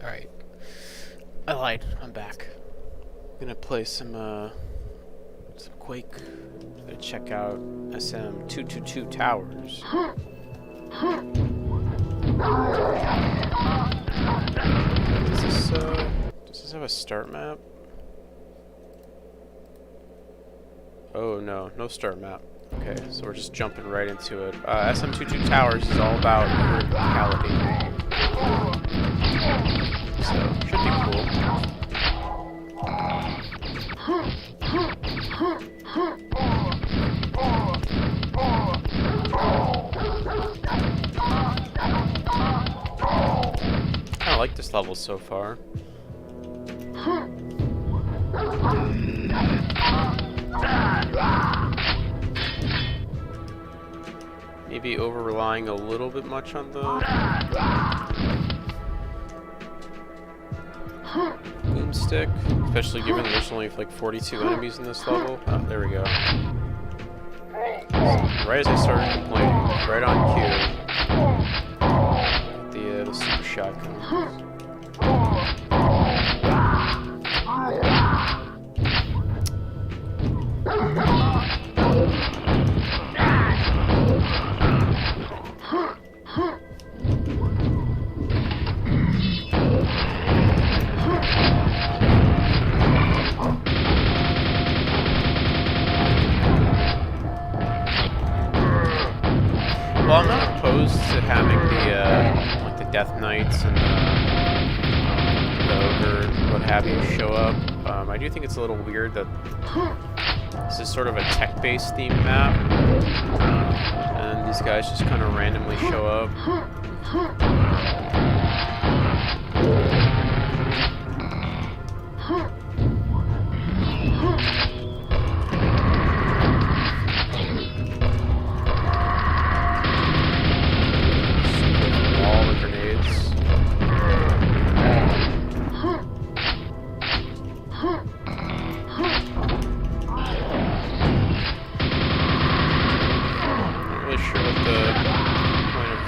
Alright. I lied. I'm back. I'm gonna play some Quake. I'm gonna check out SM222 Towers. Does this have a start map? Oh no, no start map. Okay, so we're just jumping right into it. SM222 Towers is all about verticality. So, should be cool. I like this level so far. Maybe over-relying a little bit much on the boomstick, especially given there's only like 42 enemies in this level. Oh, there we go. Right as I started complaining, right on cue, the super shotgun. Well, I'm not opposed to having the like the Death Knights and the Ogre and what have you show up. I do think it's a little weird that this is sort of a tech-based theme map, and these guys just kind of randomly show up.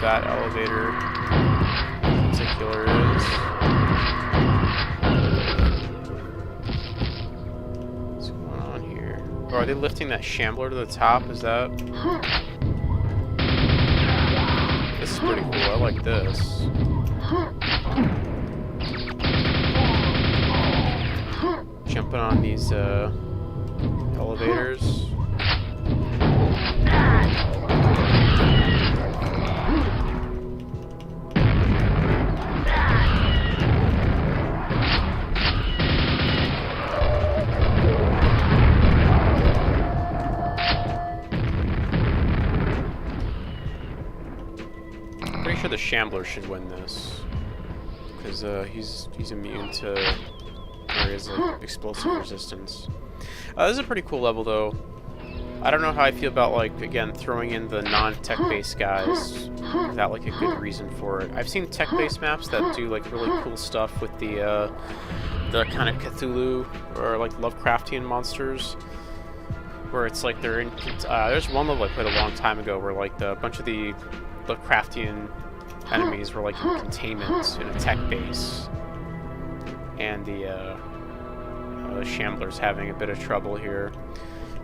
That elevator in particular is. What's going on here? Oh, are they lifting that shambler to the top? Is that? This is pretty cool. I like this. Jumping on these elevators. Pretty sure the Shambler should win this, because he's immune to areas like explosive resistance. This is a pretty cool level, though. I don't know how I feel about, like, again, throwing in the non-tech-based guys without, like, a good reason for it. I've seen tech-based maps that do, like, really cool stuff with the kind of Cthulhu or, like, Lovecraftian monsters, where it's like they're in. There's one level I played a long time ago where, like, a bunch of the Lovecraftian enemies were, like, in containment in a tech base, and the Shambler's having a bit of trouble here.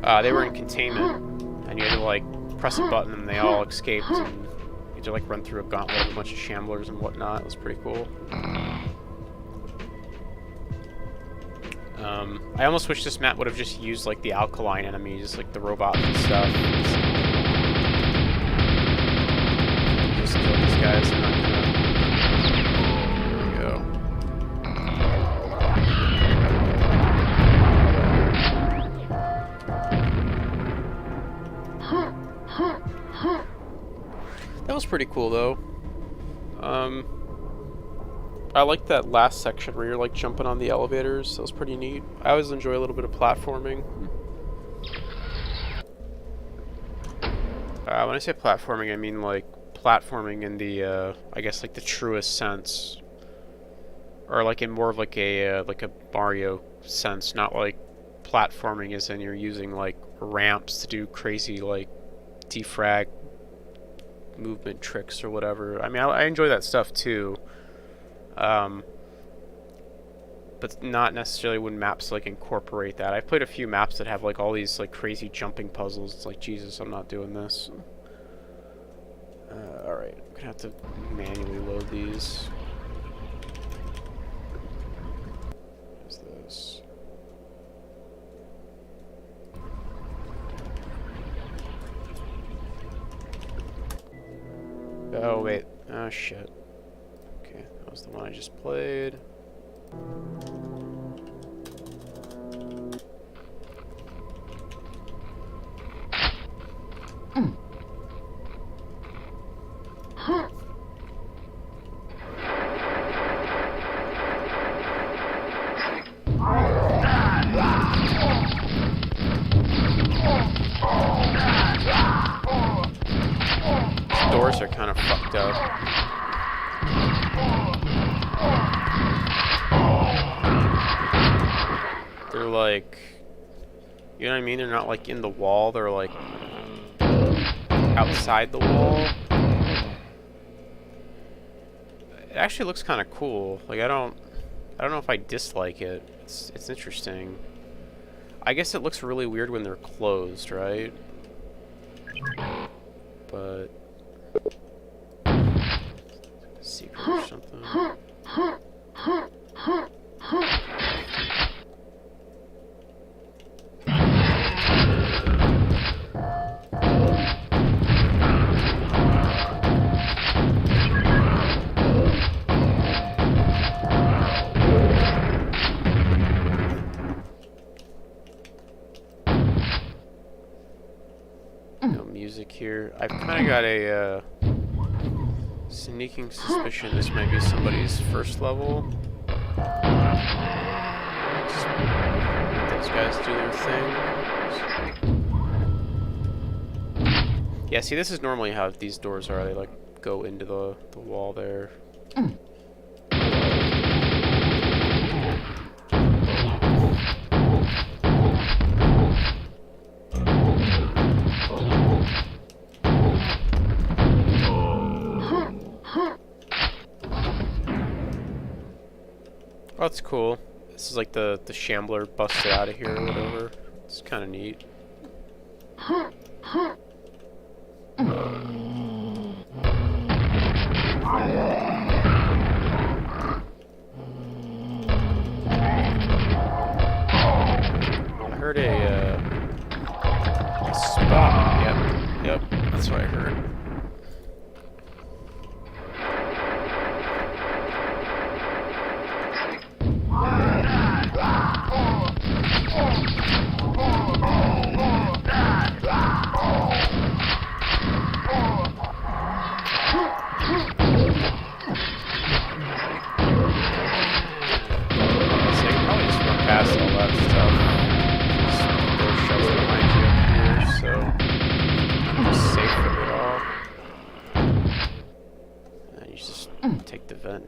They were in containment, and you had to, like, press a button and they all escaped, and you had to, like, run through a gauntlet of a bunch of Shamblers and whatnot. It was pretty cool. I almost wish this map would have just used, like, the alkaline enemies, like the robots and stuff. Just kill these guys, they're not gonna... There we go. That was pretty cool, though. I like that last section where you're, like, jumping on the elevators. That was pretty neat. I always enjoy a little bit of platforming. When I say platforming, I mean, like, platforming in the, I guess, like, the truest sense. Or, like, in more of, like a Mario sense, not, like, platforming as in you're using, like, ramps to do crazy, like, defrag movement tricks or whatever. I mean, I enjoy that stuff too. but not necessarily when maps like incorporate that. I've played a few maps that have like all these like crazy jumping puzzles. It's like, Jesus, I'm not doing this. Alright, I'm gonna have to manually load these. What's this? Oh, wait. Oh, shit. Okay, that was the one I just played. Doors are kind of fucked up. They're like, you know what I mean? They're not like in the wall, they're like outside the wall. It actually looks kind of cool. Like I don't know if I dislike it. It's interesting. I guess it looks really weird when they're closed, right? But secret or something. No music here. I've kind of got a sneaking suspicion this might be somebody's first level. Just let those guys do their thing. Yeah, see, this is normally how these doors are. They like go into the wall there. Oh, that's cool. This is like the Shambler busted out of here or whatever. It's kind of neat. I heard a spot. Yep, that's what I heard.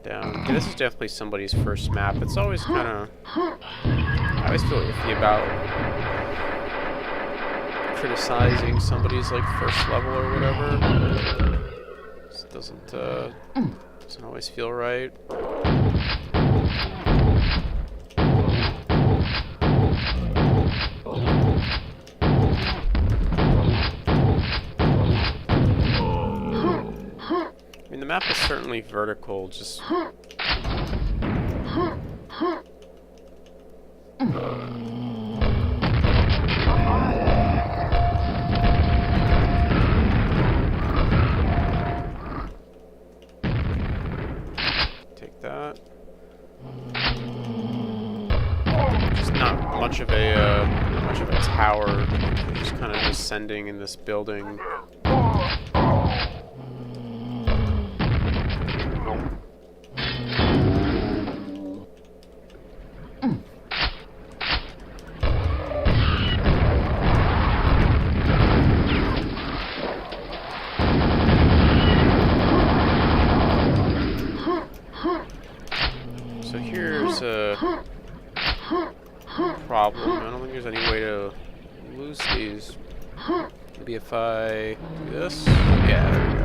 Down. Okay, this is definitely somebody's first map. It's always kind of... I always feel iffy about criticizing somebody's like first level or whatever. It doesn't always feel right. The map is certainly vertical, just... Take that. Just not much of a tower, just kind of descending in this building. So here's a problem. I don't think there's any way to lose these. Maybe if I do this? Yeah, there we go.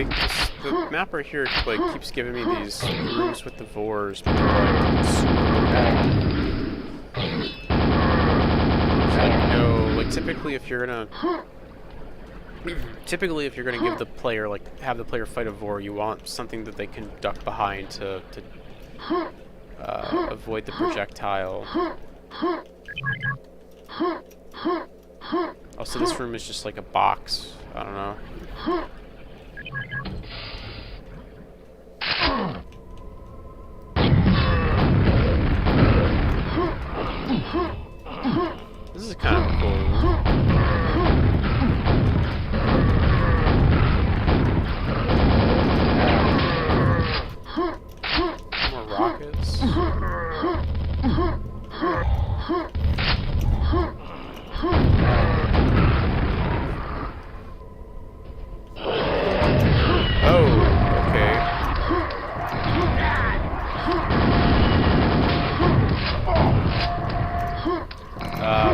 the map right here like keeps giving me these rooms with the Vors, but they're like super bad. Like typically if you're gonna give the player have the player fight a Vor, you want something that they can duck behind to avoid the projectile. Also, this room is just like a box. I don't know. This is kind of cool. More rockets.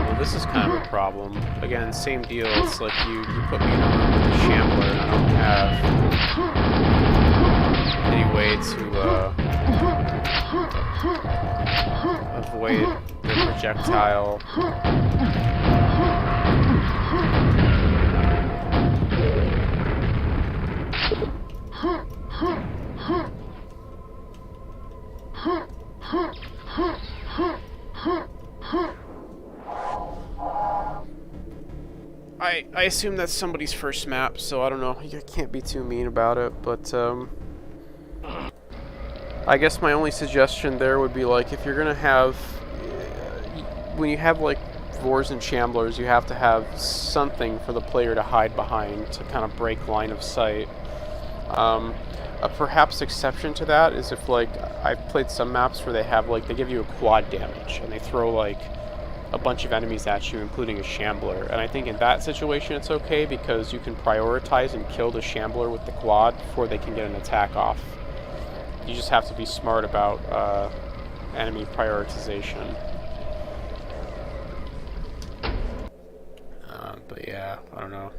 Well, this is kind of a problem. Again, same deal. It's like you put me in a room with a shambler, and I don't have any way to avoid the projectile. I assume that's somebody's first map, so I don't know. I can't be too mean about it, but I guess my only suggestion there would be like if you're gonna have when you have like Vors and Shamblers, you have to have something for the player to hide behind to kind of break line of sight. A perhaps exception to that is if like I've played some maps where they have like they give you a quad damage and they throw like a bunch of enemies at you, including a Shambler. And I think in that situation it's okay because you can prioritize and kill the Shambler with the quad before they can get an attack off. You just have to be smart about enemy prioritization. But yeah, I don't know.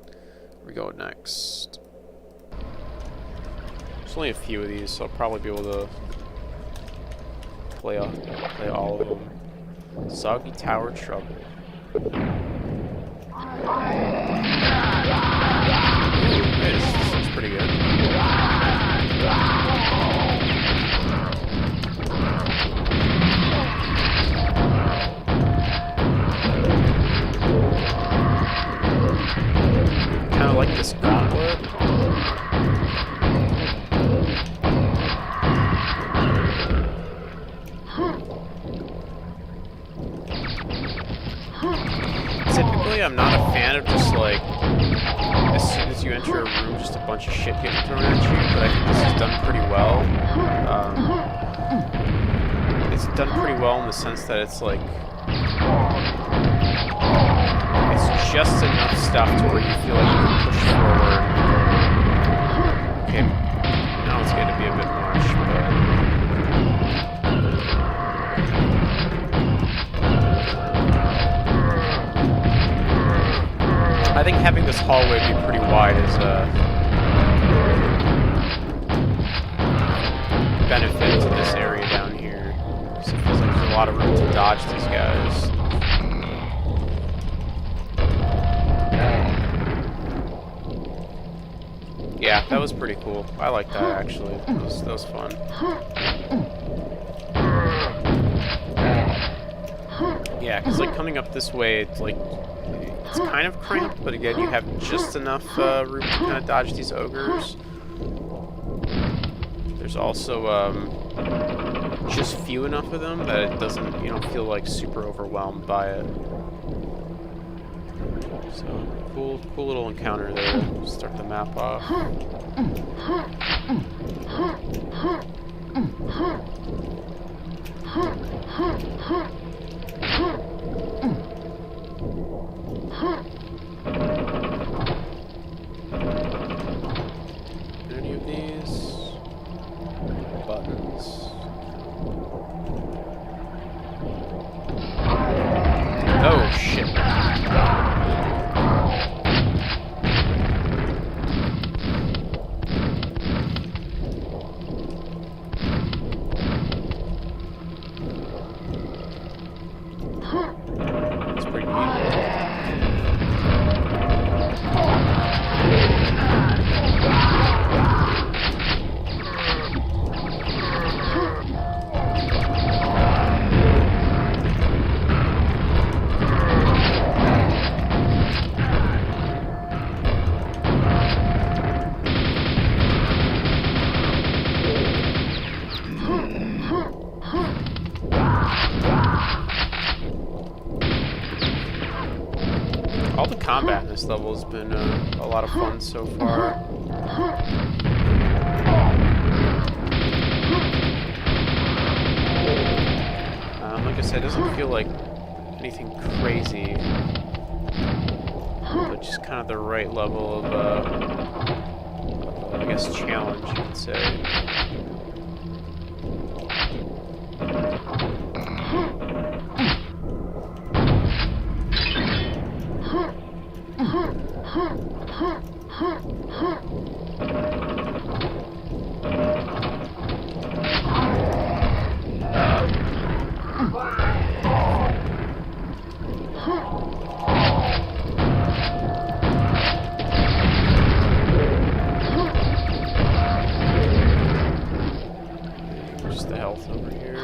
Where we go next? There's only a few of these, so I'll probably be able to play all of them. Soggy Tower Trouble. This looks pretty good. Kind of like this gauntlet. Typically, I'm not a fan of just like, as soon as you enter a room, just a bunch of shit getting thrown at you, but I think this is done pretty well. It's done pretty well in the sense that it's like, it's just enough stuff to where you feel like you can push forward. Okay, now it's getting to be a bit much, but... I think having this hallway be pretty wide is a benefit to this area down here. So it feels like there's a lot of room to dodge these guys. Yeah, that was pretty cool. I like that actually. That was fun. Yeah, because like coming up this way, it's like it's kind of cramped, but again, you have just enough room to kind of dodge these ogres. There's also just few enough of them that it doesn't, you don't feel like super overwhelmed by it. So cool little encounter there. Start the map off. Any of these buttons? Oh shit. This level has been a lot of fun so far. Like I said, it doesn't feel like anything crazy, but just kind of the right level of, I guess, challenge, you could say. Just the health over here.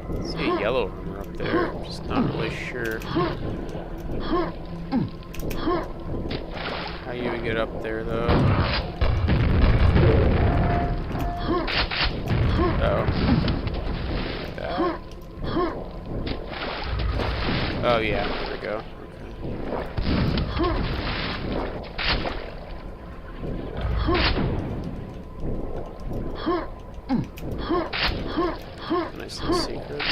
I see a yellow rumor up there. I'm just not really sure how you would get up there, though. Oh. Like that. Oh, yeah. There we go. Nice little secret.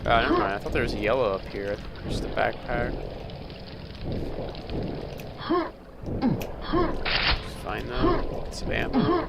Oh, never mind. I thought there was a yellow up here. Just a backpack. It's fine though. Get some ammo.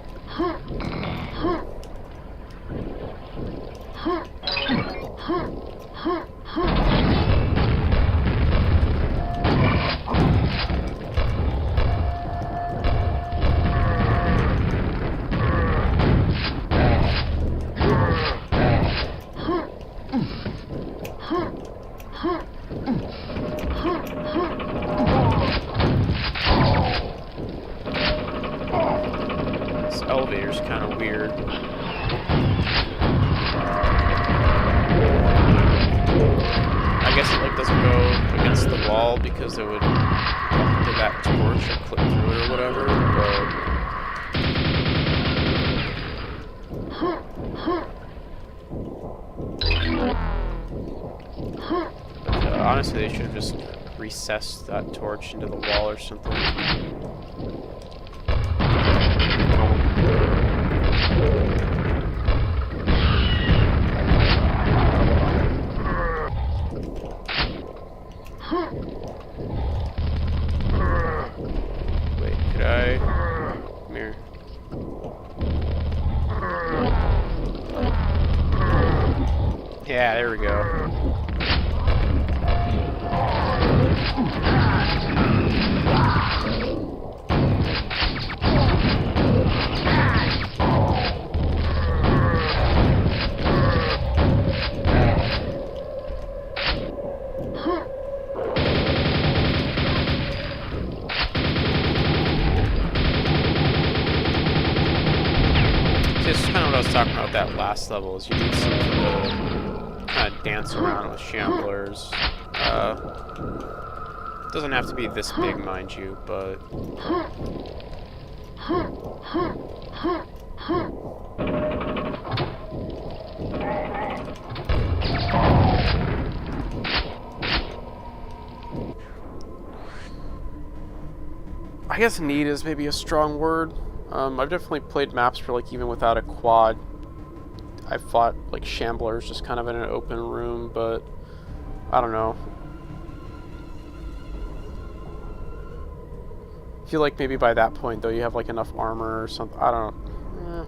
This elevator's kind of weird. I guess it like doesn't go against the wall because it would do that torch or clip through it or whatever, but honestly, they should have just recessed that torch into the wall or something. Wait, could I? Come here. Yeah, there we go. This is kind of what I was talking about that last level, is you need something to kind of dance around with shamblers. It doesn't have to be this big, mind you, but... I guess neat is maybe a strong word. I've definitely played maps where, like, even without a quad, I fought, like, shamblers just kind of in an open room, but I don't know. I feel like maybe by that point, though, you have, like, enough armor or something. I don't know.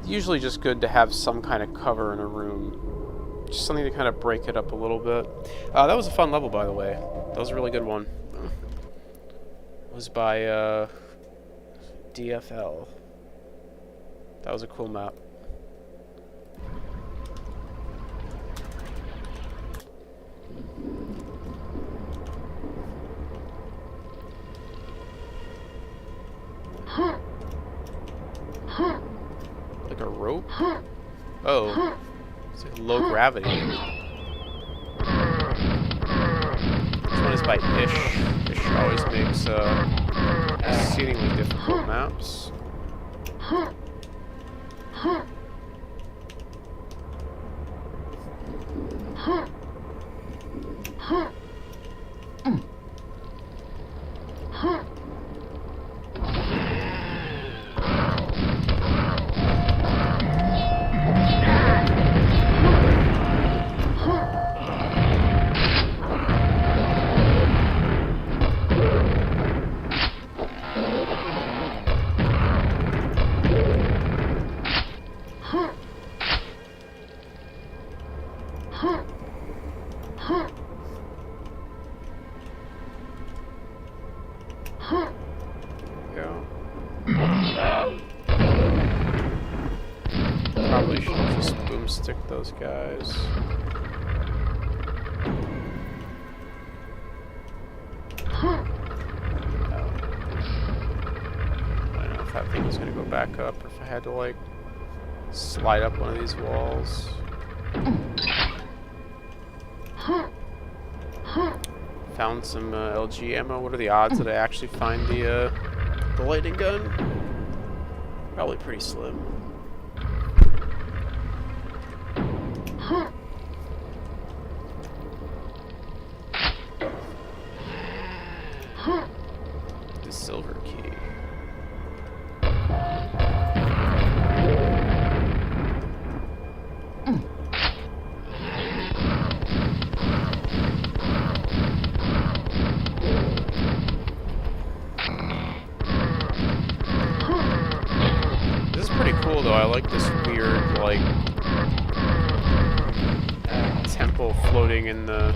Usually just good to have some kind of cover in a room. Just something to kind of break it up a little bit. That was a fun level, by the way. That was a really good one. It was by, DFL. That was a cool map. rope? Oh. It's like low gravity. This one is by Ish. Ish always makes exceedingly difficult maps. Probably should just boomstick those guys. I don't know if that thing was gonna go back up or if I had to like slide up one of these walls. Found some LG ammo. What are the odds that I actually find the lightning gun? Probably pretty slim. The silver key. This is pretty cool though. I like this weird like temple floating in the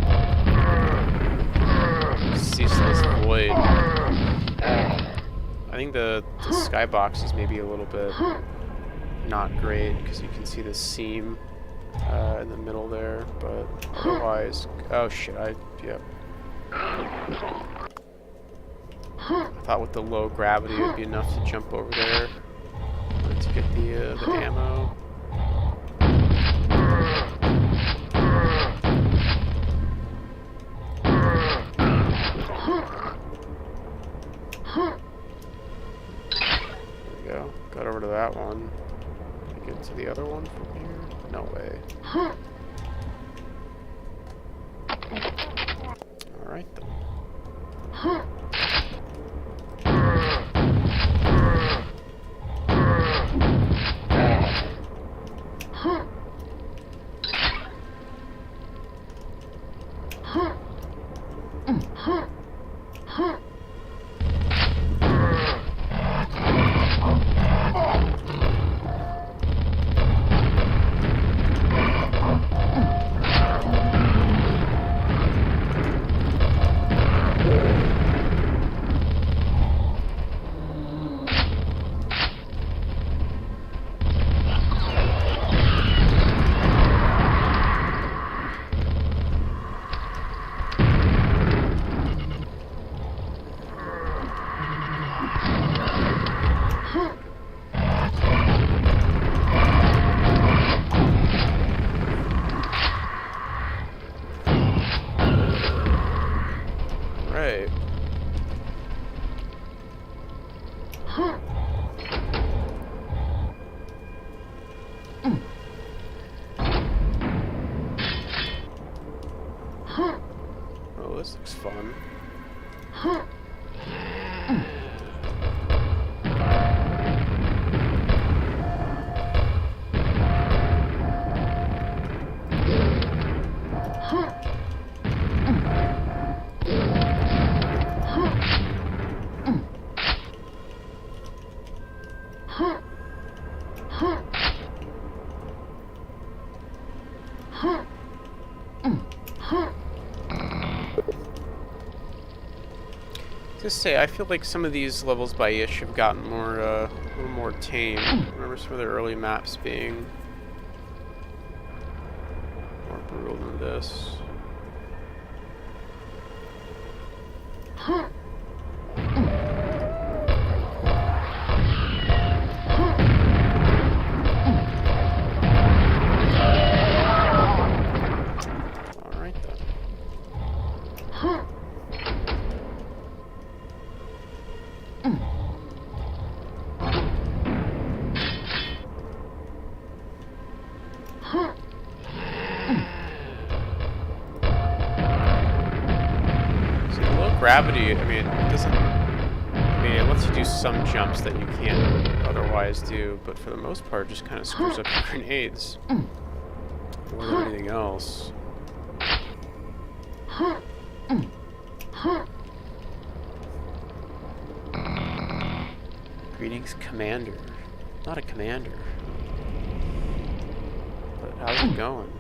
ceaseless void. I think the skybox is maybe a little bit not great because you can see the seam in the middle there, but otherwise, oh shit, yep. I thought with the low gravity it would be enough to jump over there to get the ammo. Got over to that one. Can I get to the other one from here? No way. Alright then. Right. Oh, this looks fun. Just say, I feel like some of these levels by Ish have gotten more, a little more tame. I remember some of their early maps being more brutal than this. Gravity, I mean, it doesn't... I mean, it lets you do some jumps that you can't otherwise do, but for the most part, it just kind of screws up your grenades. More than anything else. Greetings, Commander. Not a commander. But how's it going?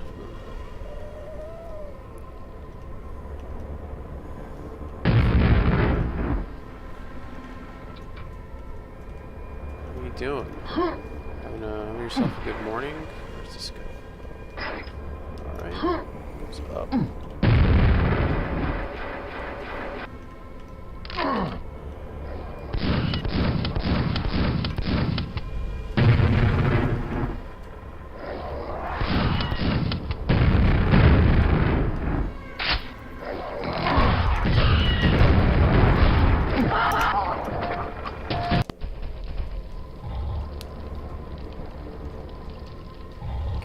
Doing? Having yourself a good morning? Where's this go? Alright. What's up?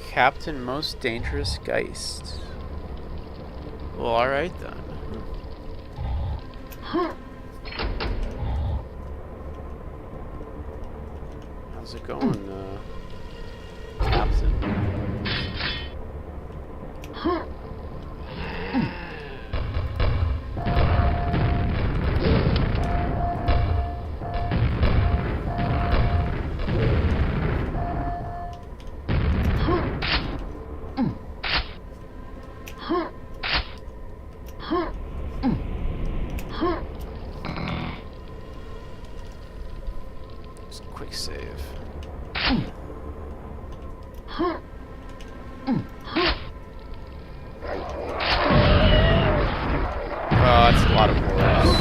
Captain Most Dangerous Geist. Well, alright then. How's it going, Captain? Quick save. Oh, that's a lot of horrors.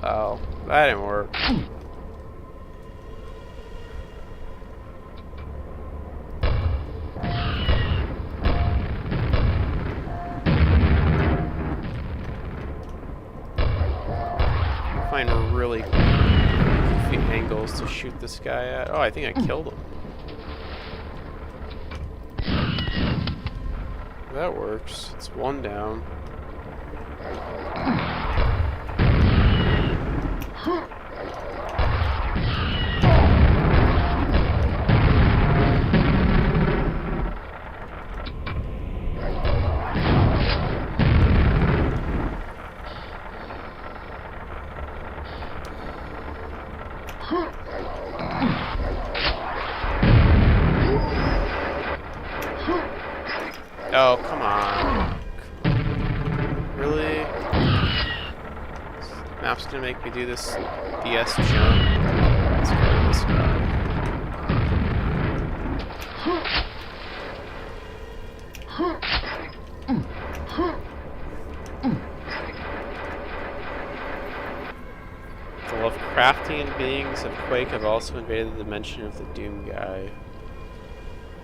Oh, that didn't work. Find really goofy angles to shoot this guy at. Oh, I think I killed him. That works. It's one down. Oh, come on. Really? This map's gonna make me do this BS jump. Let's go to this guy. The Lovecraftian beings of Quake have also invaded the dimension of the Doom guy.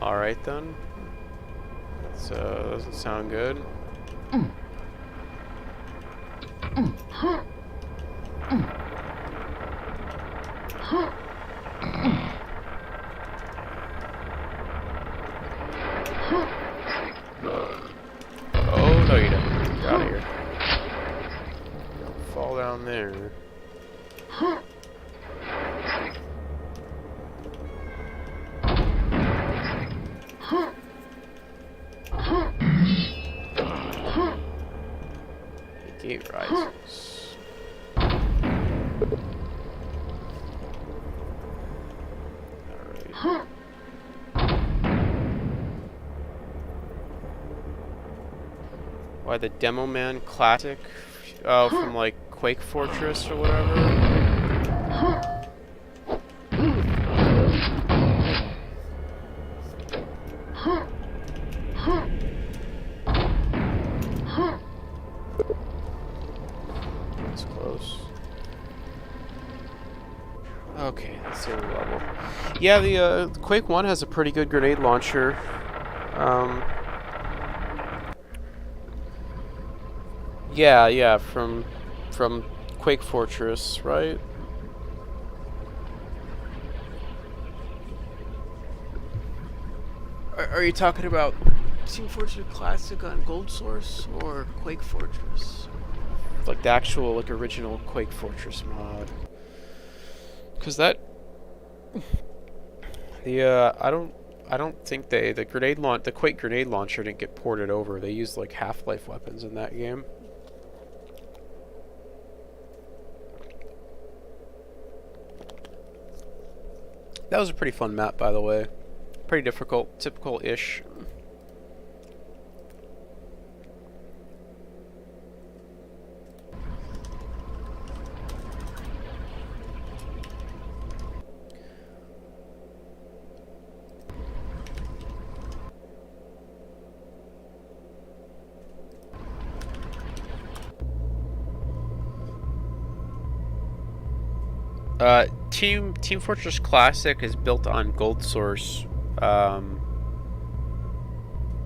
Alright then. So, doesn't sound good. Oh, no you don't. Get out of here. Don't fall down there. The gate rises. Alright. Why the Demo Man Classic? Oh, from like Quake Fortress or whatever? this close. Okay, that's the other level. Yeah, the Quake 1 has a pretty good grenade launcher. Yeah, from Quake Fortress, right? Are you talking about Team Fortress Classic on Gold Source or Quake Fortress? Like the actual, like, original Quake Fortress mod. Because that... I don't think the Quake grenade launcher didn't get ported over. They used, like, Half-Life weapons in that game. That was a pretty fun map, by the way. Pretty difficult, typical-ish. Team Fortress Classic is built on Gold Source,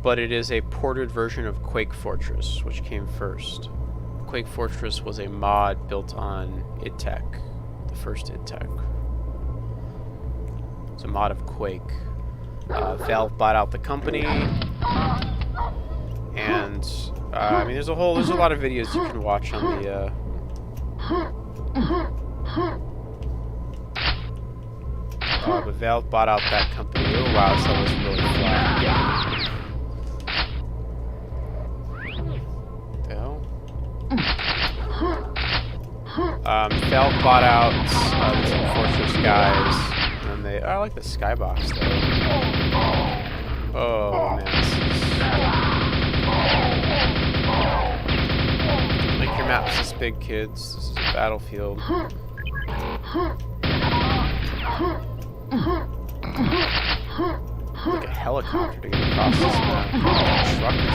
but it is a ported version of Quake Fortress, which came first. Quake Fortress was a mod built on idTech, the first idTech. It's a mod of Quake. Valve bought out the company, and I mean, there's a lot of videos you can watch on the. But Valve bought out that company. Oh wow, so that was really flat. What the hell? Valve bought out the Team Fortress guys, and they. Oh, I like the skybox though. Oh man, this is. Make your maps this big, kids. This is a battlefield. Like a helicopter to get across this map. A truck or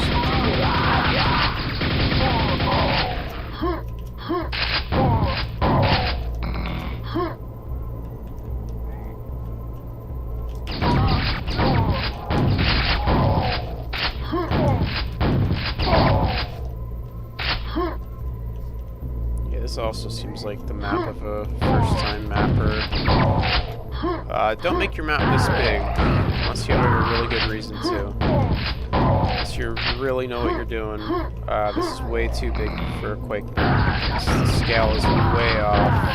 Yeah, this also seems like the map of a first-time mapper. Don't make your map this big, unless you have a really good reason to. Unless you really know what you're doing. This is way too big for a Quake map. The scale is way off.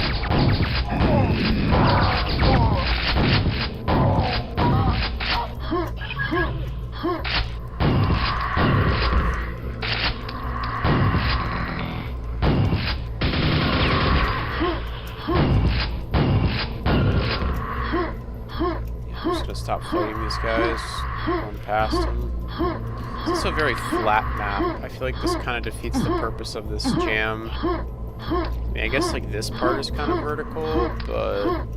Stop fighting these guys, going past them. It's also a very flat map. I feel like this kind of defeats the purpose of this jam. I mean, I guess like this part is kind of vertical, but...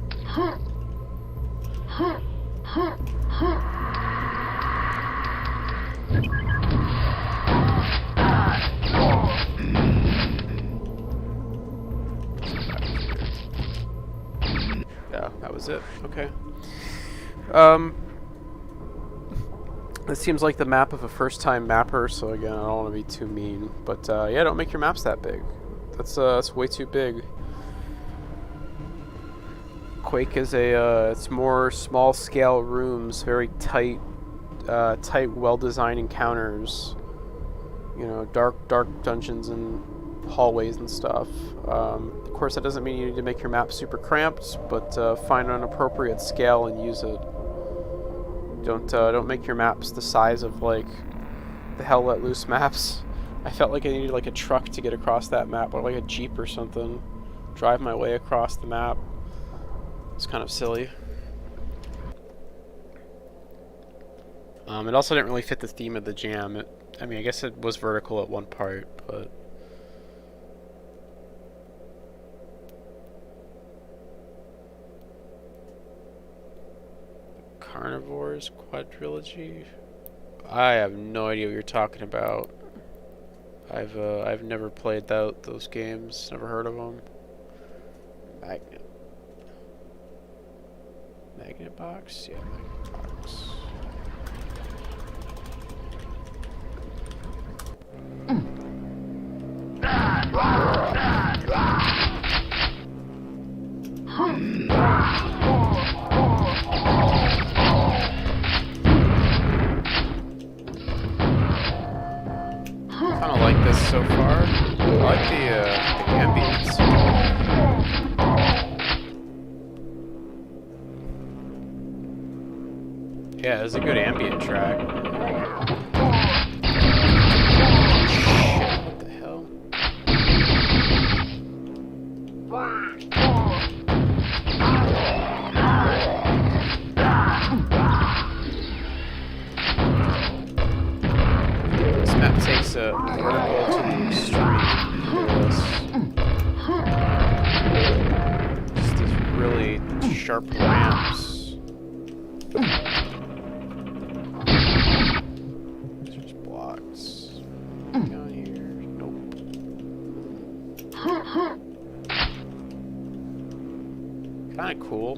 Yeah, that was it. Okay. It seems like the map of a first-time mapper, so again, I don't want to be too mean, but yeah, don't make your maps that big. That's way too big. Quake is it's more small-scale rooms, very tight, well-designed encounters. You know, dark dungeons and hallways and stuff. Of course, that doesn't mean you need to make your map super cramped, but find an appropriate scale and use it. Don't make your maps the size of like the Hell Let Loose maps. I felt like I needed like a truck to get across that map, or like a Jeep or something. Drive my way across the map. It's kind of silly. It also didn't really fit the theme of the jam. I mean, I guess it was vertical at one part, but... Carnivores Quadrilogy? I have no idea what you're talking about. I've never played those games. Never heard of them. Magnet box? Yeah, magnet box. Kinda like this so far. I like the ambience. Yeah, it's a good ambient track. Shit, what the hell? This map takes a vertical to the extreme. Just these really sharp ramps. Kinda cool.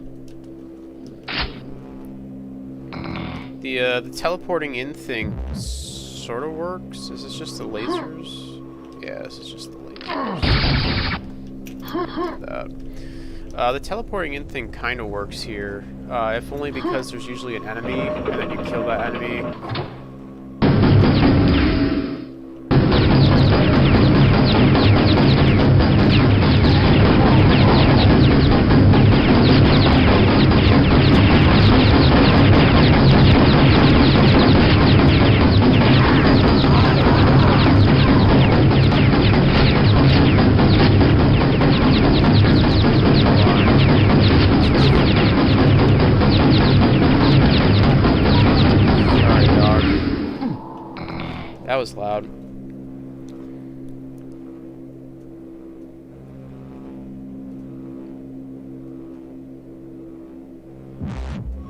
The teleporting in thing sort of works. Is this just the lasers? Yeah, this is just the lasers. The teleporting in thing kind of works here, if only because there's usually an enemy, and then you kill that enemy. That was loud.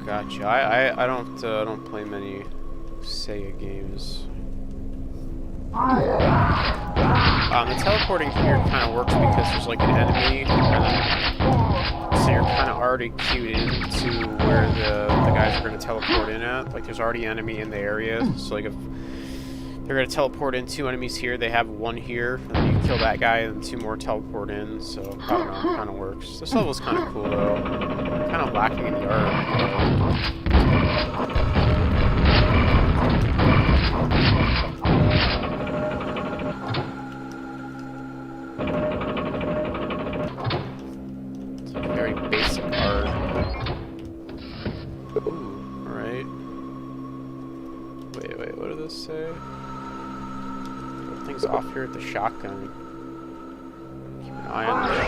Gotcha. I don't play many Sega games. The teleporting here kind of works because there's like an enemy, so you're kind of already queued into where the guys are going to teleport in at. Like there's already an enemy in the area, so like if they're going to teleport in 2 enemies here, they have 1 here, and then you kill that guy and 2 more teleport in, so I don't know, it kind of works. This level's kind of cool though. Kind of lacking in the art. It's like very basic art. Ooh, alright. Wait, what did this say? Things off here at the shotgun. Keep an eye on this.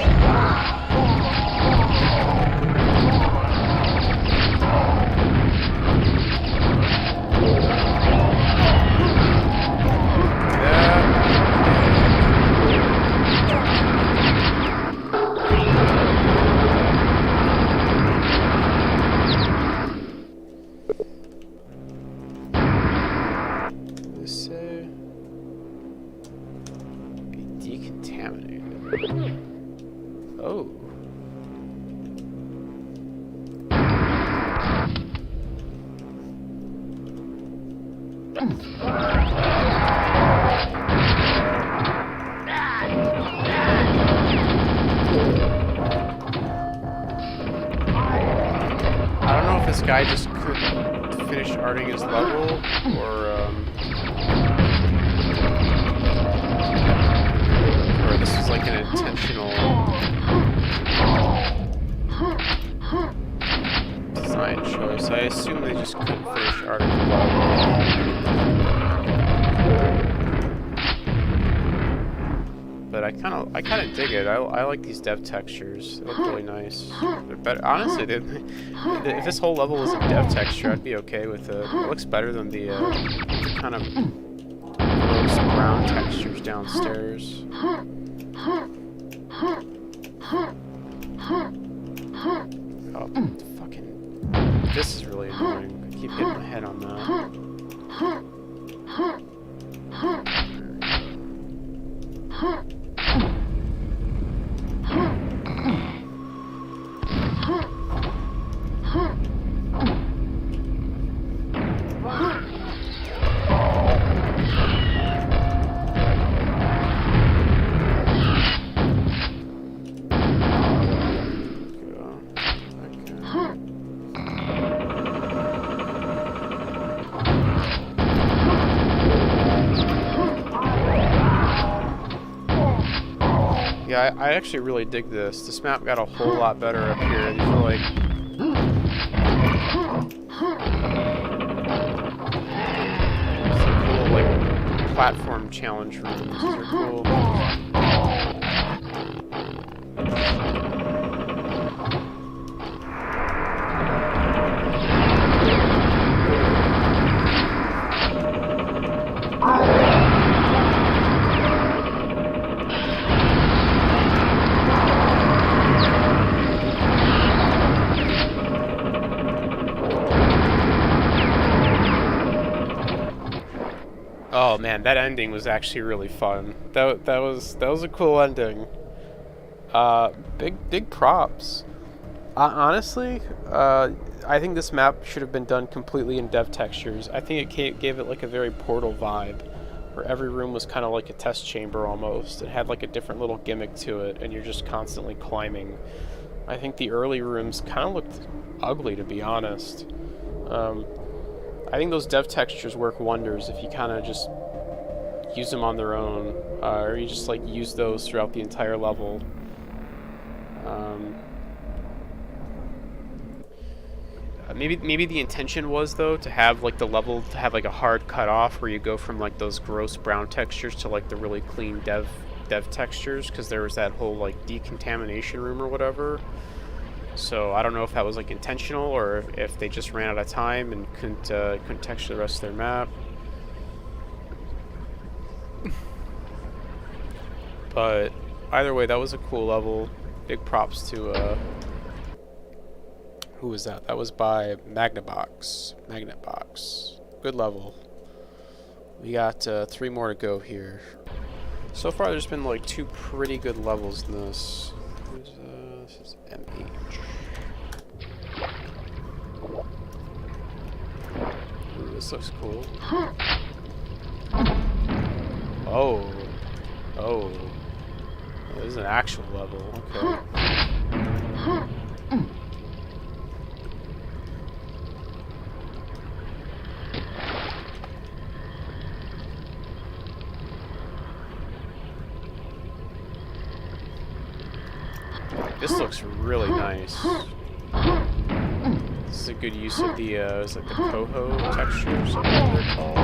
Oh. I don't know if this guy just couldn't finish arting his level, or this is like an intentional design choice. I assume they just couldn't finish arting the level. But I kind of dig it. I like these dev textures. They look really nice. They're better. Honestly, if this whole level was in dev texture, I'd be okay with it. It looks better than the kind of gross brown textures downstairs. Oh, fucking... This is really annoying. I keep hitting my head on that. Yeah, I actually really dig this. This map got a whole lot better up here. These are like... It's like little, like, platform challenge rooms. These are cool. Oh man, that ending was actually really fun. That was a cool ending. Big props. Honestly, I think this map should have been done completely in dev textures. I think it gave it like a very Portal vibe, where every room was kind of like a test chamber almost. It had like a different little gimmick to it, and you're just constantly climbing. I think the early rooms kind of looked ugly, to be honest. I think those dev textures work wonders if you kind of just use them on their own, or you just like use those throughout the entire level. Maybe the intention was though to have like the level to have like a hard cutoff where you go from like those gross brown textures to like the really clean dev textures, because there was that whole like decontamination room or whatever. So I don't know if that was like intentional or if they just ran out of time and couldn't texture the rest of their map. But either way, that was a cool level. Big props to who was that? That was by Magnetbox. Good level. We got 3 more to go here. So far, there's been like 2 pretty good levels in this. This is MH. Ooh, this looks cool. Oh. This is an actual level. Okay. This looks really nice. This is a good use of the, is it the coho texture or something they're called?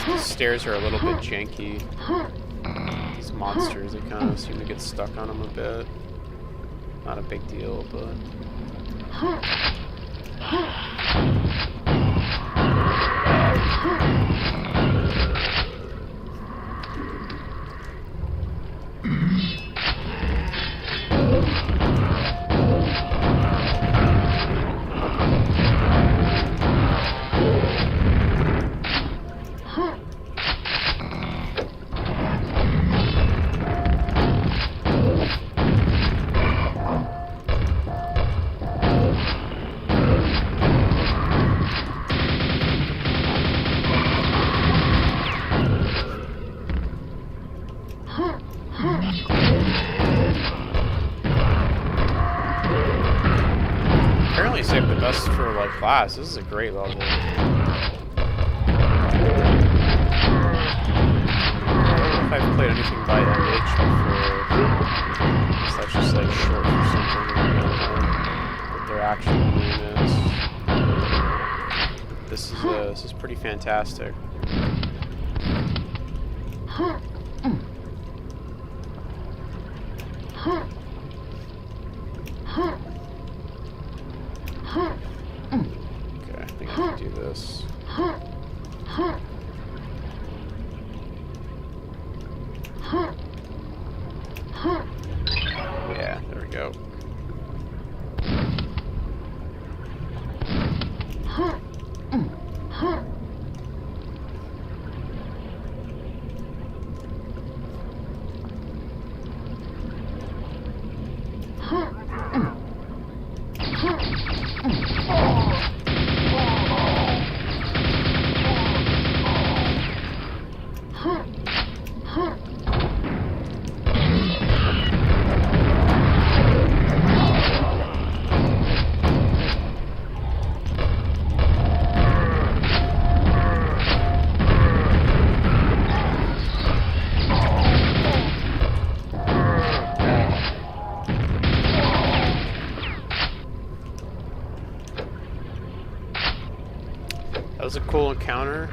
These stairs are a little bit janky. These monsters, they kind of seem to get stuck on them a bit. Not a big deal, but... Apparently saved the best for like last. This is a great level. I don't know if I've played anything by MH before. That's just like short for something. I don't know what their actual name is. This is pretty fantastic. Okay, I think I can do this. Yeah, there we go. was a cool encounter.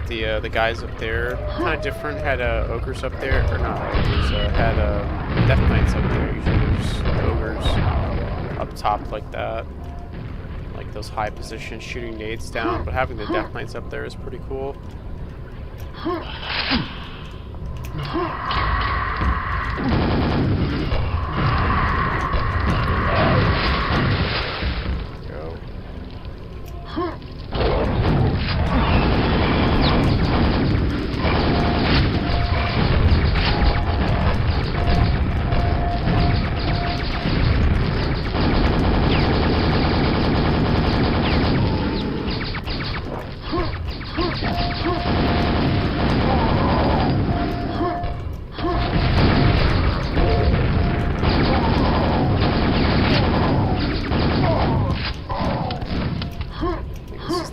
The guys up there, kind of different. Had ogres up there, or not ogres. Had death knights up there. Usually there's ogres up top like that, like those high positions shooting nades down. But having the death knights up there is pretty cool.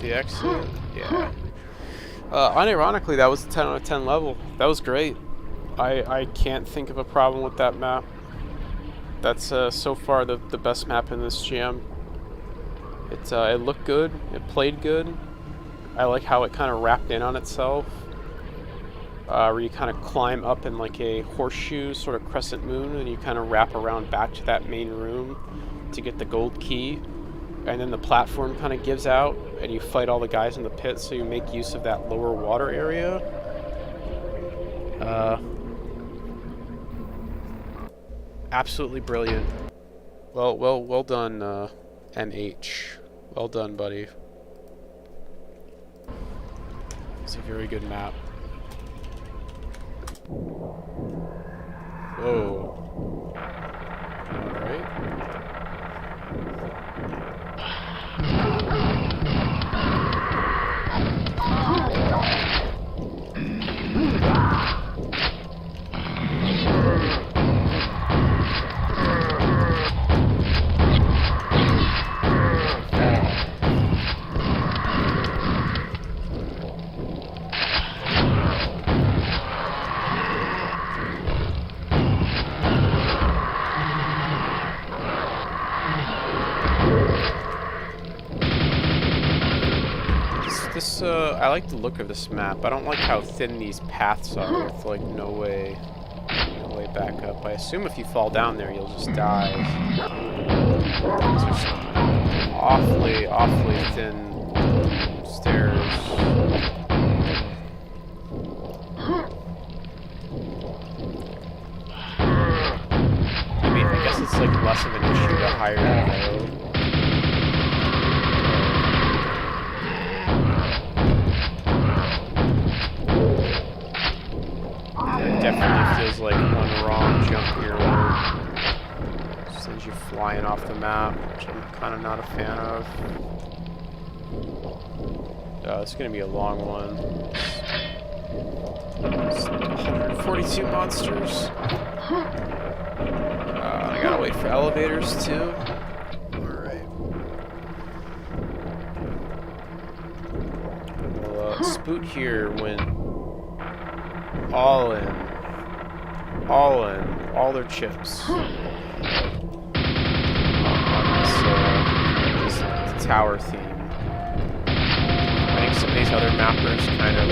Exit. Yeah. Unironically, that was a 10 out of 10 level. That was great. I can't think of a problem with that map. That's so far the best map in this jam. It looked good. It played good. I like how it kind of wrapped in on itself. Where you kind of climb up in like a horseshoe sort of crescent moon, and you kind of wrap around back to that main room to get the gold key. And then the platform kind of gives out, and you fight all the guys in the pit, so you make use of that lower water area. Absolutely brilliant. Well done, MH. Well done, buddy. It's a very good map. Whoa. Alright. I like the look of this map. I don't like how thin these paths are with like no way back up. I assume if you fall down there, you'll just die. These are some awfully thin stairs. Maybe, I guess it's like less of an issue the higher you go. Definitely feels like one wrong jump here sends you flying off the map, which I'm kind of not a fan of. It's going to be a long one. It's 142 monsters. I gotta wait for elevators too. Alright. We'll spoot here when all their chips on this tower theme. I think some of these other mappers kind of,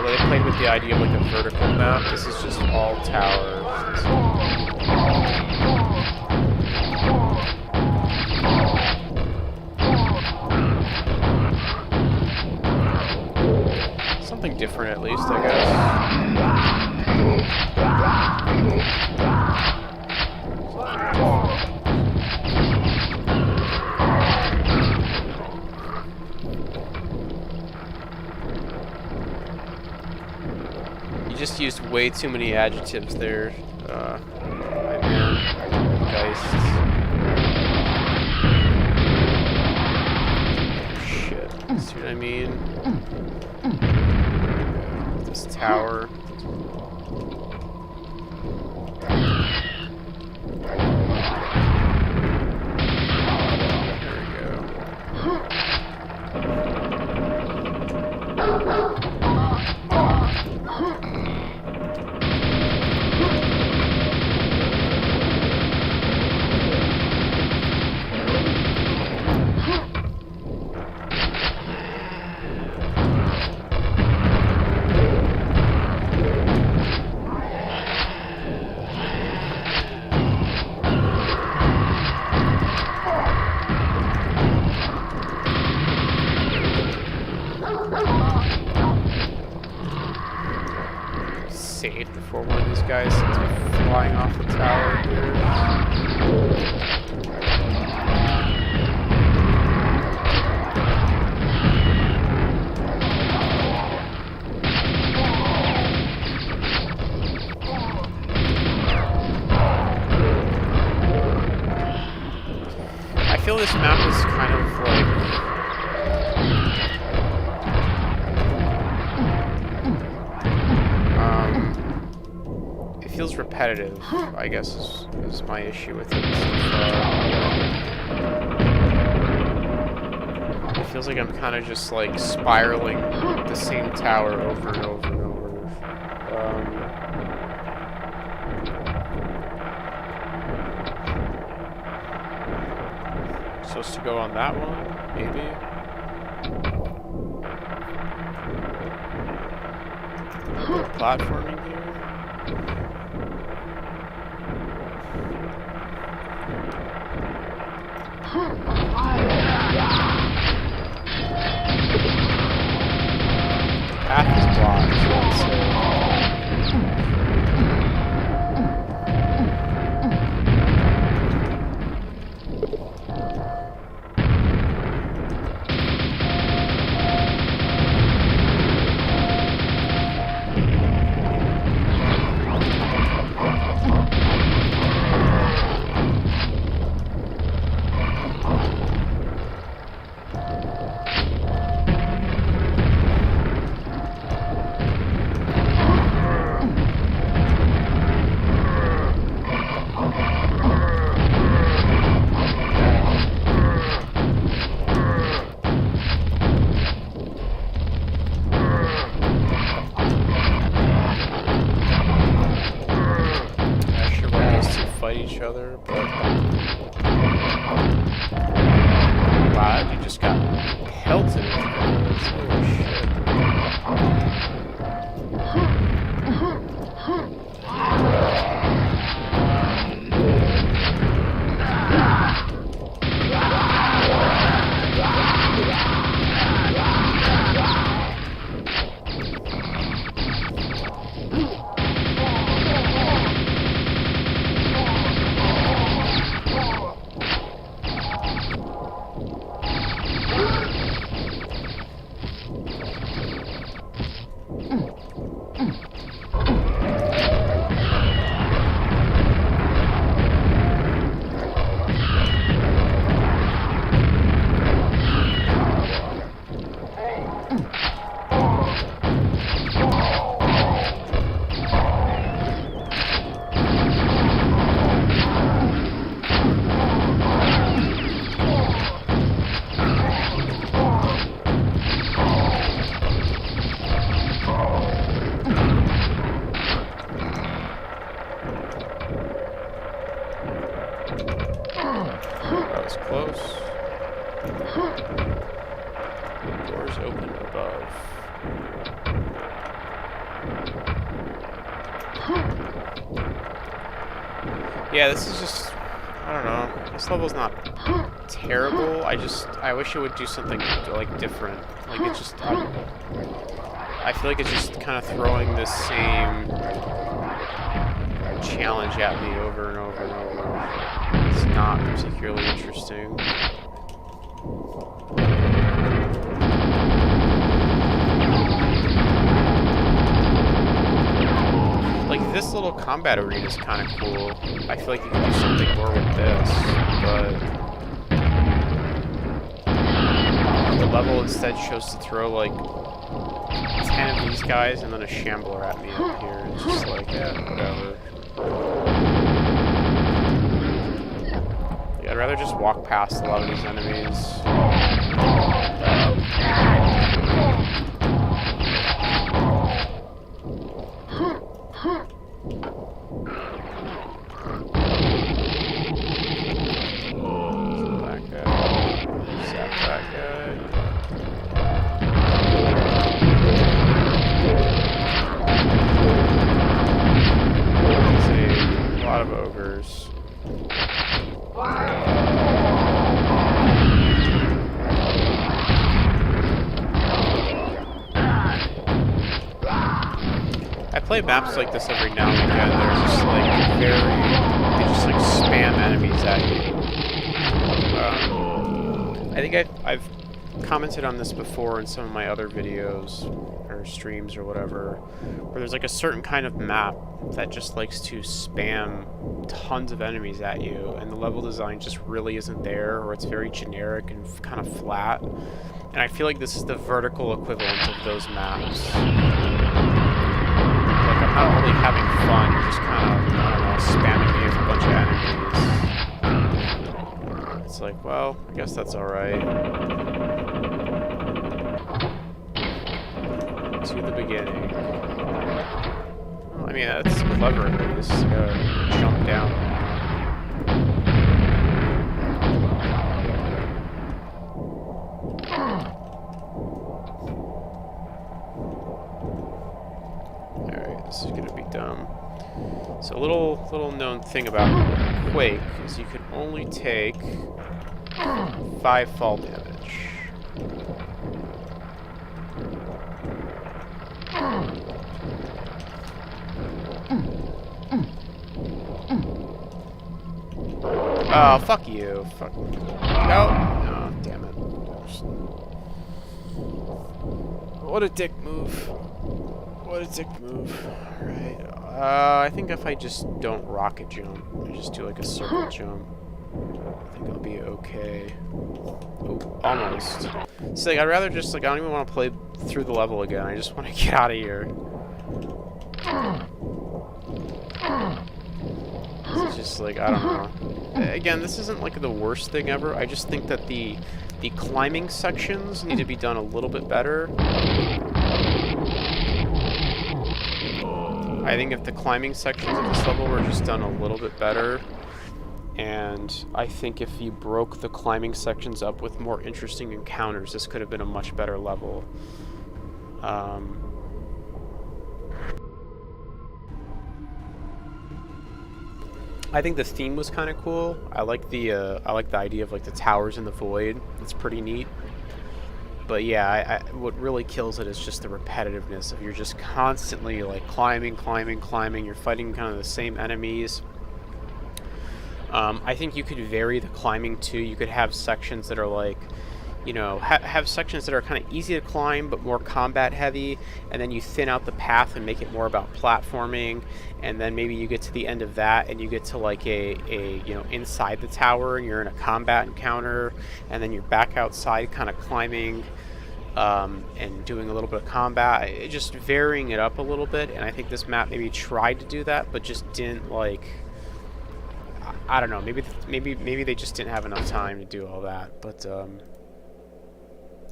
they played with the idea of like a vertical map. This is just all towers. Something different, at least, I guess. You just used way too many adjectives there, my man. Geist. Shit. See what I mean? This tower. There we go. save before one of these guys seems to be flying off the tower here. I feel this map is kind of like it feels repetitive, I guess is my issue with it so far. It feels like I'm kind of just like spiraling the same tower over and over and over. Supposed to go on that one, maybe? A little bit of platforming here. Path is blocked, so each other, but wow, that dude just got pelted with bullets. Holy shit. That was close. Doors open above. Yeah, this is just, I don't know. This level's not terrible. I wish it would do something like different. Like it's just, I feel like it's just kind of throwing this same challenge at me over and over and over. It's not particularly interesting. Like, this little combat arena is kind of cool. I feel like you can do something more with this, but the level instead chose to throw, like, 10 of these guys and then a shambler at me up here. It's just like, yeah, whatever. Yeah, I'd rather just walk past a lot of these enemies. That guy. Zap that guy. A lot of ogres. I play maps like this every now and again. They're just like they just like spam enemies at you. I think I've commented on this before in some of my other videos or streams or whatever, where there's like a certain kind of map that just likes to spam tons of enemies at you, and the level design just really isn't there, or it's very generic and kind of flat. And I feel like this is the vertical equivalent of those maps. Like, I'm not really having fun, you're just kind of, I don't know, spamming me with a bunch of enemies. It's like, well, I guess that's alright. To the beginning. Well, I mean, that's clever at least. You gotta jump down. Alright, this is gonna be dumb. So a little known thing about Quake is you can only take 5 fall damage. Oh, fuck you. Fuck. No. No, damn it. What a dick move. What a dick move. Alright. I think if I just don't rocket jump, I just do like a circle jump, I think I'll be okay. Oh, almost. So like, I'd rather just like, I don't even want to play through the level again. I just want to get out of here. It's just like, I don't know. Again, this isn't like the worst thing ever. I just think that the climbing sections need to be done a little bit better. I think if the climbing sections of this level were just done a little bit better, and I think if you broke the climbing sections up with more interesting encounters, this could have been a much better level. I think the theme was kind of cool. I like the idea of like the towers in the void. It's pretty neat. But yeah, what really kills it is just the repetitiveness of you're just constantly like climbing. You're fighting kind of the same enemies. I think you could vary the climbing too. You could have sections that are like, you know, have sections that are kind of easy to climb but more combat heavy, and then you thin out the path and make it more about platforming, and then maybe you get to the end of that and you get to like a you know, inside the tower and you're in a combat encounter, and then you're back outside kind of climbing and doing a little bit of combat. Just varying it up a little bit, and I think this map maybe tried to do that but just didn't, like, I don't know, maybe they just didn't have enough time to do all that. But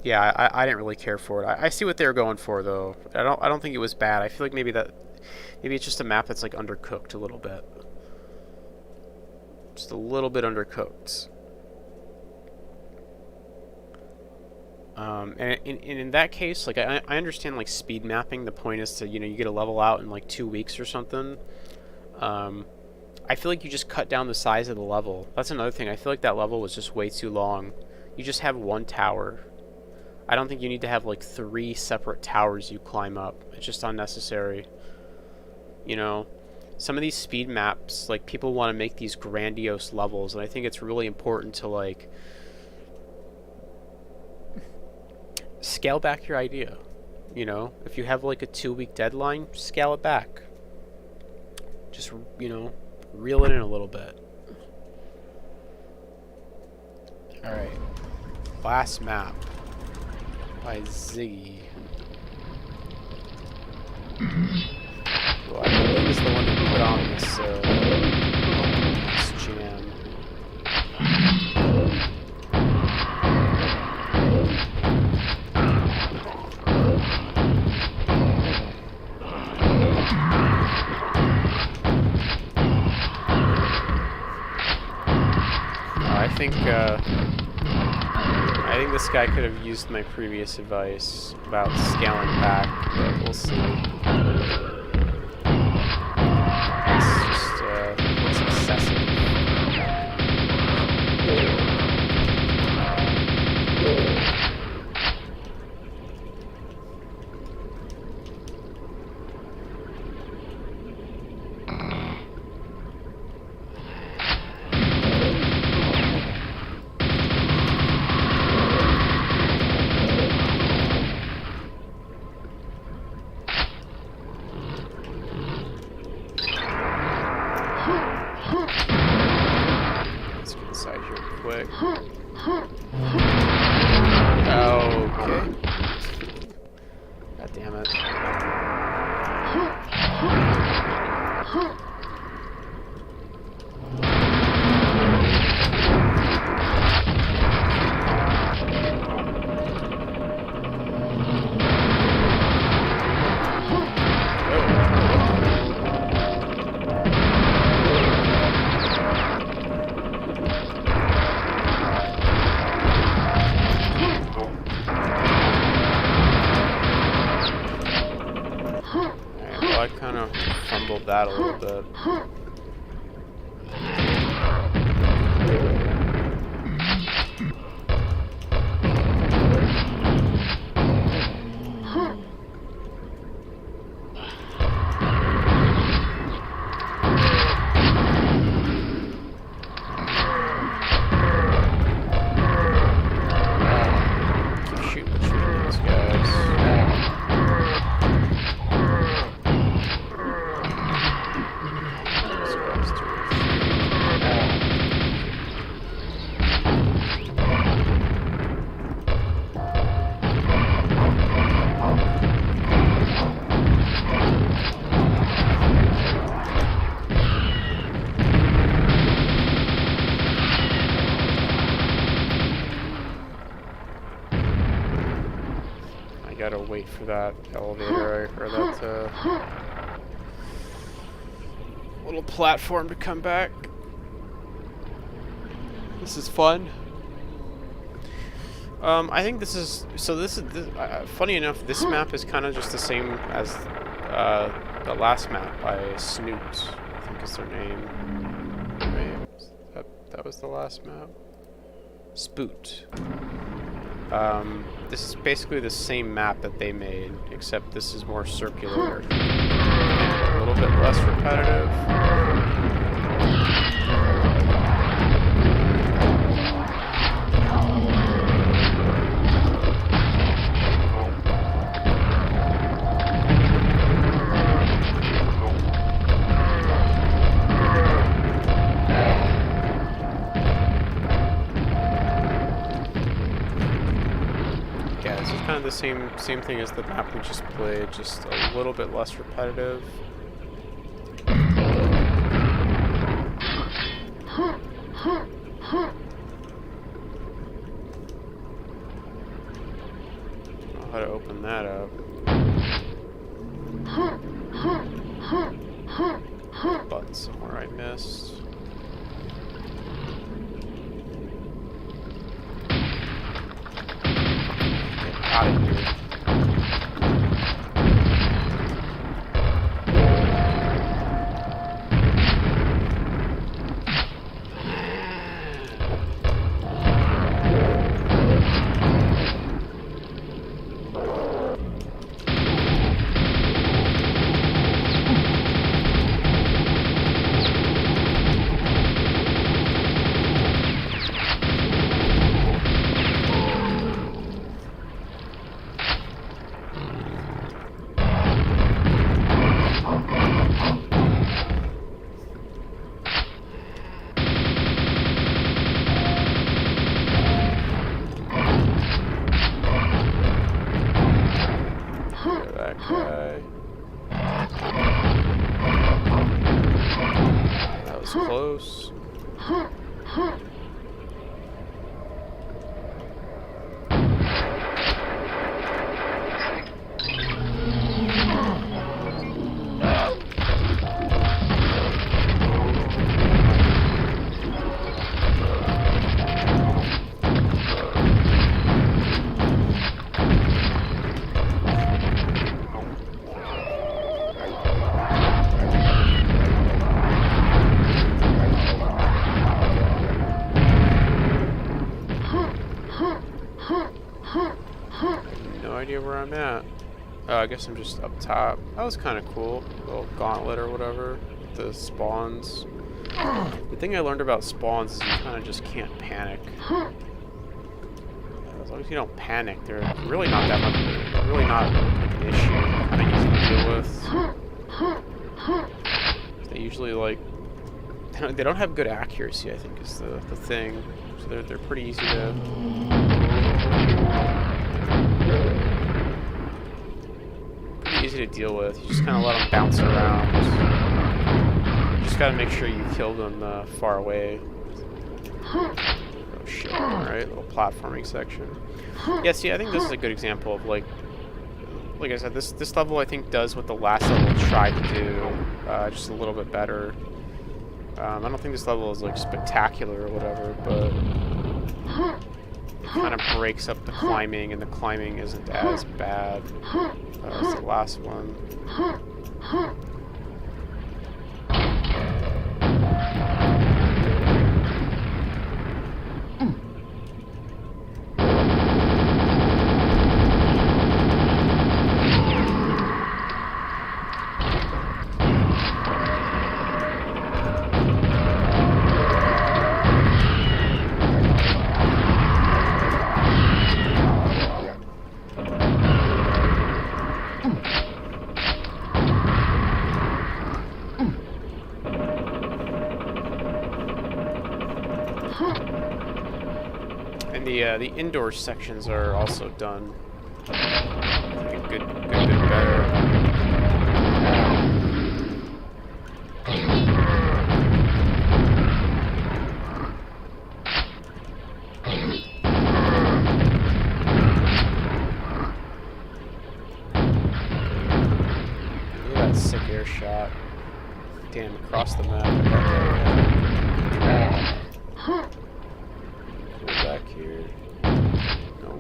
yeah, I didn't really care for it. I see what they were going for though. I don't think it was bad. I feel like maybe it's just a map that's like undercooked a little bit. Just a little bit undercooked. And in that case, like I understand like speed mapping. The point is to, you know, you get a level out in like 2 weeks or something. I feel like you just cut down the size of the level. That's another thing. I feel like that level was just way too long. You just have one tower. I don't think you need to have like 3 separate towers you climb up. It's just unnecessary. You know, some of these speed maps, like, people want to make these grandiose levels, and I think it's really important to like scale back your idea. You know, if you have like a 2-week deadline, scale it back. Just, you know, reel it in a little bit. Alright. Last map by Ziggy. Well, I believe it's the one that put on this jam. I think this guy could have used my previous advice about scaling back, but we'll see. It's excessive. Quake. Okay. God damn it. I kind of fumbled that a little bit. Shoot these guys. I gotta wait for that elevator or that little platform to come back. This is fun. I think this is funny enough. This map is kind of just the same as the last map by Snoot, I think is their name. Right? That was the last map. Spoot. This is basically the same map that they made, except this is more circular and a little bit less repetitive. Kind of the same thing as the map we just played, just a little bit less repetitive. I don't know how to open that up. Button somewhere I missed. Out of here. That was close. No idea where I'm at. Oh, I guess I'm just up top. That was kind of cool. Little gauntlet or whatever. The spawns. The thing I learned about spawns is you kind of just can't panic. As long as you don't panic, they're really not that much. They're really not like an issue. Kind of easy to deal with. They usually like they don't have good accuracy, I think, is the thing. So they're pretty easy to... Pretty easy to deal with. You just kind of let them bounce around. You just gotta make sure you kill them far away. Oh shit, alright, little platforming section. Yeah, see, I think this is a good example of, like I said, this level I think does what the last level tried to do, just a little bit better. I don't think this level is like spectacular or whatever, but it kind of breaks up the climbing, and the climbing isn't as bad as the last one. And the indoor sections are also done I think a good bit better. Look at that sick air shot. Damn, across the map. Back here. No.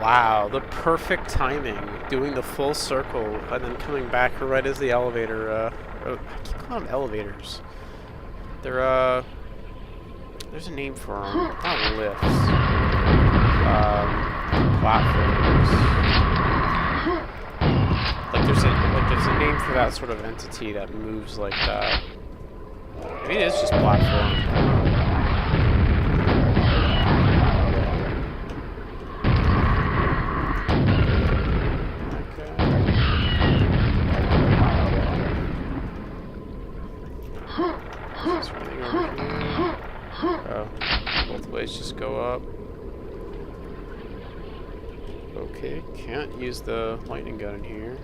Wow, the perfect timing, doing the full circle and then coming back right as the elevator, I keep calling them elevators. They're, there's a name for them, not lifts, platforms. Like there's a name for that sort of entity that moves like that. Maybe it is just platform. Both ways just go up. Okay, can't use the lightning gun in here.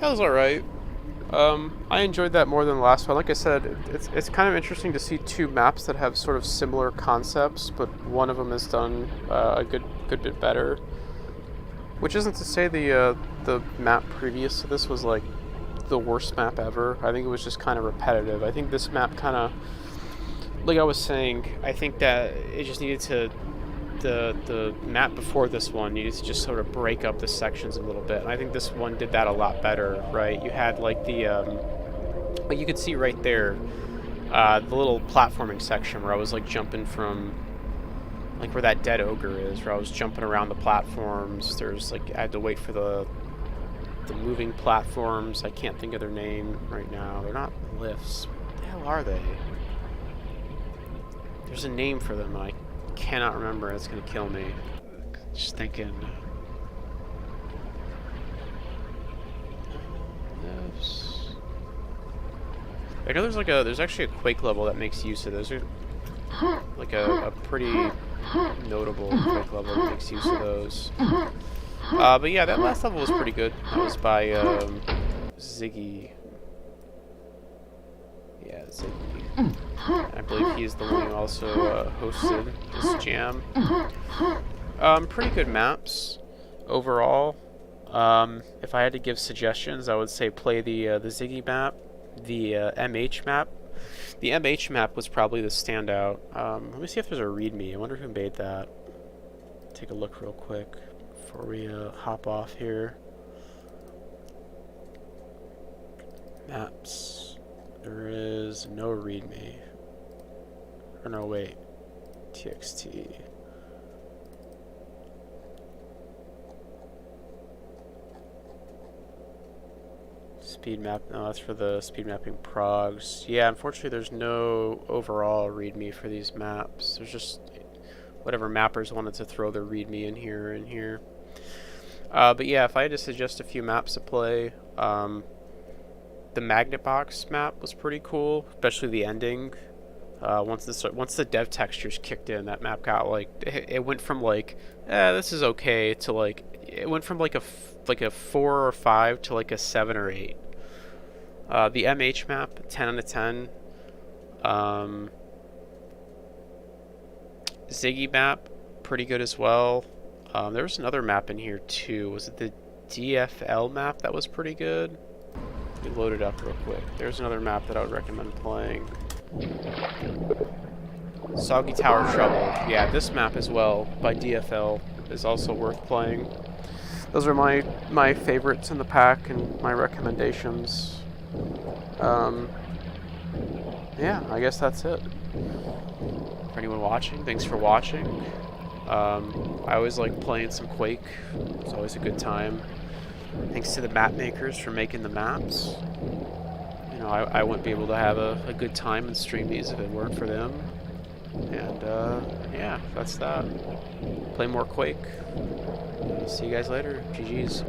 That was alright. I enjoyed that more than the last one. Like I said, it's kind of interesting to see two maps that have sort of similar concepts, but one of them is done a good bit better. Which isn't to say the map previous to this was like the worst map ever. I think it was just kind of repetitive. I think this map kind of, like I was saying, I think that it just needed to. The map before this one needed to just sort of break up the sections a little bit, and I think this one did that a lot better, right? You had like the, like you could see right there, the little platforming section where I was like jumping from, like where that dead ogre is, where I was jumping around the platforms. There's like, I had to wait for the the moving platforms. I can't think of their name right now. They're not lifts. What the hell are they? There's a name for them, and I cannot remember. It's gonna kill me. Just thinking. Lifts. I know there's actually a Quake level that makes use of those. There's like a pretty notable Quake level that makes use of those. But yeah, that last level was pretty good. That was by Ziggy. Yeah, Ziggy. I believe he's the one who also hosted this jam. Pretty good maps overall. If I had to give suggestions, I would say play the Ziggy map, the MH map. The MH map was probably the standout. Let me see if there's a README. I wonder who made that. Take a look real quick before we hop off here. Maps. There is no README. Or no, wait. TXT. Speed map. No, that's for the speed mapping progs. Yeah, unfortunately, there's no overall README for these maps. There's just whatever mappers wanted to throw their README in here and here. But yeah, if I had to suggest a few maps to play, the Magnet Box map was pretty cool, especially the ending. Once the dev textures kicked in, that map got like it went from like this is okay to like it went from like a 4 or 5 to like a 7 or 8. The MH map, 10 out of 10. Ziggy map, pretty good as well. There was another map in here too. Was it the DFL map that was pretty good? Let me load it up real quick. There's another map that I would recommend playing. Soggy Tower Trouble. Yeah, this map as well by DFL is also worth playing. Those are my favorites in the pack and my recommendations. Yeah, I guess that's it. For anyone watching, thanks for watching. I always like playing some Quake. It's always a good time. Thanks to the map makers for making the maps. You know, I wouldn't be able to have a good time and stream these if it weren't for them. And yeah, that's that. Play more Quake. See you guys later. GG's.